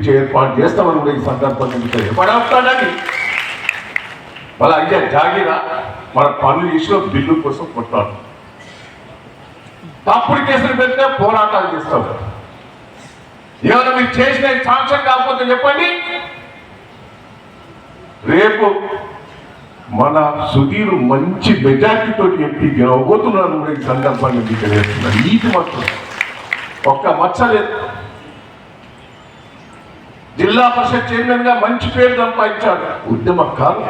పిలిచి ఏర్పాటు చేస్తామని కూడా ఈ సందర్భంగా ఏర్పడవుతాడని మళ్ళీ అయ్యా జాగిరా మన పనులు చేసిన బిల్లు కోసం కొట్టాడు. తప్పుడు కేసులు పెడితే పోరాటాలు చేస్తాం. ఏమైనా మీరు చేసిన సాంక్షన్ కాకపోతే చెప్పండి. రేపు మన సుధీర్ మంచి మెజార్టీతో ఎంపీ గెలవబోతున్నాను కూడా ఈ సందర్భంగా మీకు తెలియజేస్తున్నాను. నీతి మాత్రం ఒక్క మచ్చ లేదు. జిల్లా పరిషత్ చైర్మన్ గా మంచి పేరు సంపాదించాడు. ఉద్యమకారు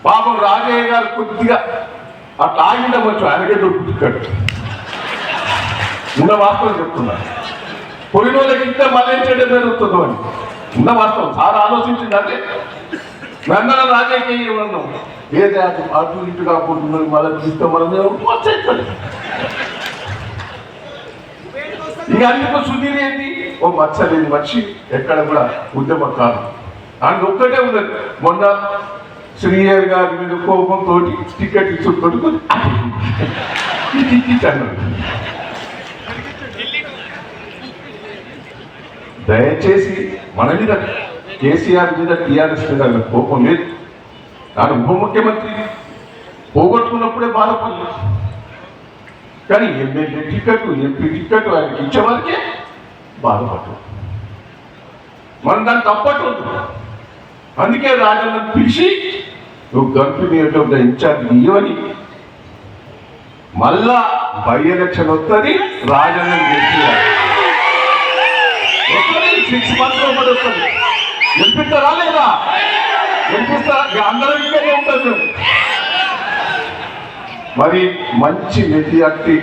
పాపం రాజయ్య గారు కొద్దిగా అట్లా ఆగిండవచ్చు. ఆయనకే దొరుకుతాడు. ఉన్న వాస్తవం చెప్తున్నారు. పోయిన వాళ్ళకి ఇంత మళ్ళీ చెడ్డ పెరుగుతుందో అని ఉన్న వాస్తవం. సార్ ఆలోచించిందంటే వెందన రాజయ్యకి ఏమన్నాం ఏదే అటు ఇటు కాకుండా మళ్ళీ చూస్తే మనం వచ్చేస్తుంది. ఇక అందుకు సుధీర్ ఏంటి ఓ మచ్చలేని మనిషి, ఎక్కడ కూడా ఉద్యమకారు. అందుకు ఒక్కటే ఉన్నది. మొన్న శ్రీహరి గారి మీద కోపంతో టికెట్ ఇచ్చుకుంటూ అన్నాడు. దయచేసి మన మీద కేసీఆర్ మీద టీఆర్ఎస్ మీద కోపం లేదు. కానీ ఉప ముఖ్యమంత్రి పోగొట్టుకున్నప్పుడే బాధపడలేదు. కానీ ఎమ్మెల్యే టికెట్ ఎంపీ టికెట్ ఆయనకి ఇచ్చే వారికే బాధపడదు. మనం దాన్ని తప్పట్లేదు. అందుకే రాజన్న పిలిచి నువ్వు గంపినటువంటి ఇన్ఛార్జ్ ఇవ్వని మళ్ళా బై ఎలక్షన్ వస్తుంది. రాజన్న గెలిచేయాలి. 6 months వస్తుంది. గెలిపిస్తారా లేదా? గెలిపిస్తారా? అందరూ ఇక్కడే ఉంటుంది. మరి మంచి మెజార్టీ